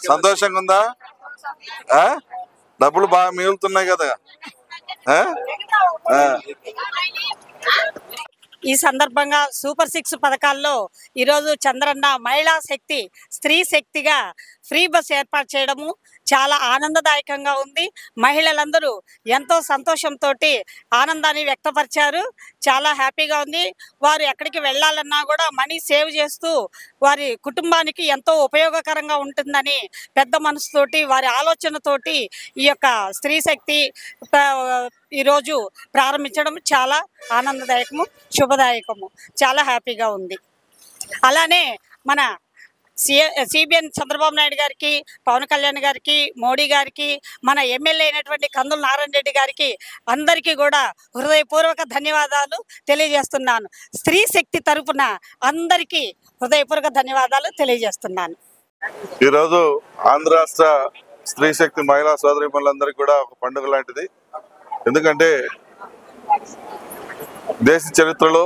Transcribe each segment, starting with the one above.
సంతోషంగా ఉందా? డబ్బులు బాగా మిగులుతున్నాయి కదా. ఈ సందర్భంగా సూపర్ 6 పథకాల్లో ఈరోజు చంద్రన్న మహిళా శక్తి, స్త్రీ శక్తిగా ఫ్రీ బస్ ఏర్పాటు చేయడము చాలా ఆనందదాయకంగా ఉంది. మహిళలందరూ ఎంతో సంతోషంతో ఆనందాన్ని వ్యక్తపరిచారు. చాలా హ్యాపీగా ఉంది. వారు ఎక్కడికి వెళ్ళాలన్నా కూడా మనీ సేవ్ చేస్తూ వారి కుటుంబానికి ఎంతో ఉపయోగకరంగా ఉంటుందని పెద్ద మనసుతోటి వారి ఆలోచనతోటి ఈ యొక్క స్త్రీ శక్తి ఈరోజు ప్రారంభించడం చాలా ఆనందదాయకము, శుభదాయకము. చాలా హ్యాపీగా ఉంది. అలానే మన సిబిఎన్ చంద్రబాబు నాయుడు గారికి, పవన్ కళ్యాణ్ గారికి, మోడీ గారికి, మన ఎమ్మెల్యే అయినటువంటి కందుల నారాయణ రెడ్డి గారికి అందరికీ కూడా హృదయపూర్వక ధన్యవాదాలు తెలియజేస్తున్నాను. స్త్రీ శక్తి తరపున అందరికీ హృదయపూర్వక ధన్యవాదాలు తెలియజేస్తున్నాను. ఈరోజు ఆంధ్ర రాష్ట్ర స్త్రీ శక్తి మహిళా సోదరీమణులందరికీ కూడా ఒక పండుగ లాంటిది. ఎందుకంటే దేశ చరిత్రలో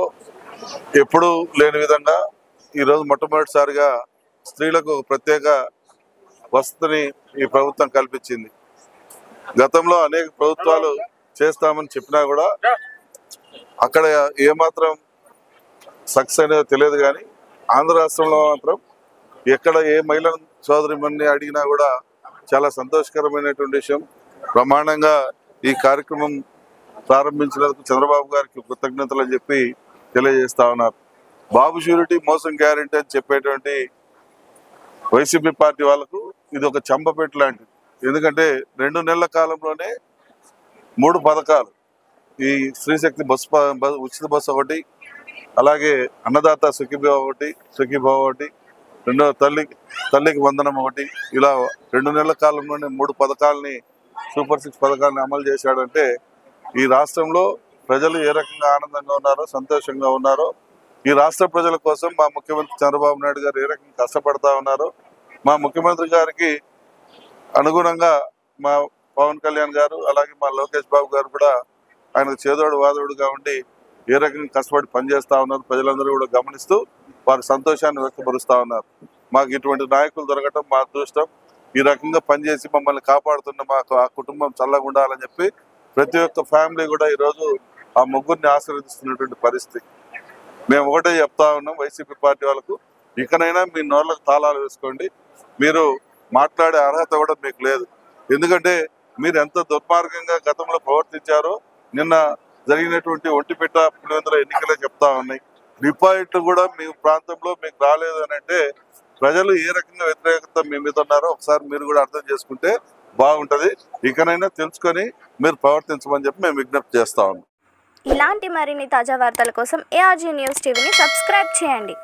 ఎప్పుడూ లేని విధంగా ఈరోజు మొట్టమొదటిసారిగా స్త్రీలకు ప్రత్యేక వసతిని ఈ ప్రభుత్వం కల్పించింది. గతంలో అనేక ప్రభుత్వాలు చేస్తామని చెప్పినా కూడా అక్కడ ఏమాత్రం సక్సెస్ అనేది తెలియదు. కానీ ఆంధ్ర రాష్ట్రంలో మాత్రం ఎక్కడ ఏ మహిళ సోదరిమణిని అడిగినా కూడా చాలా సంతోషకరమైనటువంటి విషయం. ప్రమాణంగా ఈ కార్యక్రమం ప్రారంభించినందుకు చంద్రబాబు గారికి కృతజ్ఞతలు అని చెప్పి తెలియజేస్తా ఉన్నారు. బాబు షూరిటీ మోసం గ్యారెంటీ అని చెప్పేటువంటి వైసీపీ పార్టీ వాళ్ళకు ఇది ఒక చంపపెట్టు లాంటిది. ఎందుకంటే 2 నెలల కాలంలోనే 3 పథకాలు, ఈ స్త్రీశక్తి ఉచిత బస్సు ఒకటి, అలాగే అన్నదాత సుఖీభావ ఒకటి, రెండో తల్లికి వందనం ఒకటి, ఇలా 2 నెలల కాలంలోనే 3 పథకాలని సూపర్ 6 పథకాలని అమలు చేశాడంటే ఈ రాష్ట్రంలో ప్రజలు ఏ రకంగా ఆనందంగా ఉన్నారో, సంతోషంగా ఉన్నారో, ఈ రాష్ట్ర ప్రజల కోసం మా ముఖ్యమంత్రి చంద్రబాబు నాయుడు గారు ఏ రకంగా కష్టపడతా ఉన్నారో, మా ముఖ్యమంత్రి గారికి అనుగుణంగా మా పవన్ కళ్యాణ్ గారు, అలాగే మా లోకేష్ బాబు గారు కూడా ఆయనకు చేదోడు వాదోడుగా ఉండి ఏ రకంగా కష్టపడి పనిచేస్తా ఉన్నారు ప్రజలందరూ కూడా గమనిస్తూ వారి సంతోషాన్ని వ్యక్తపరుస్తూ ఉన్నారు. మాకు ఇటువంటి నాయకులు దొరకటం మా అదృష్టం. ఈ రకంగా పనిచేసి మమ్మల్ని కాపాడుతున్న మాకు ఆ కుటుంబం చల్లగా ఉండాలని చెప్పి ప్రతి ఒక్క ఫ్యామిలీ కూడా ఈరోజు ఆ ముగ్గురిని ఆశీర్వదిస్తున్నటువంటి పరిస్థితి. మేము ఒకటే చెప్తా ఉన్నాం వైసీపీ పార్టీ వాళ్ళకు, ఇకనైనా మీ నోళ్ళకు తాళాలు వేసుకోండి. మీరు మాట్లాడే అర్హత కూడా మీకు లేదు. ఎందుకంటే మీరు ఎంత దుర్మార్గంగా గతంలో ప్రవర్తించారో నిన్న జరిగినటువంటి ఒంటిపెట్ట పులివెందుల ఎన్నికలే చెప్తా ఉన్నాయి. డిపాజిట్లు కూడా మీ ప్రాంతంలో మీకు రాలేదు అని అంటే ప్రజలు ఏ రకంగా వ్యతిరేకత మీ మీద ఉన్నారో ఒకసారి మీరు కూడా అర్థం చేసుకుంటే బాగుంటది. ఇకనైనా తెలుసుకొని మీరు ప్రవర్తించమని చెప్పి మేము విజ్ఞప్తి చేస్తా ఉన్నాం. ఇలాంటి మరిన్ని తాజా వార్తల కోసం ARG న్యూస్ టీవీని సబ్స్క్రైబ్ చేయండి.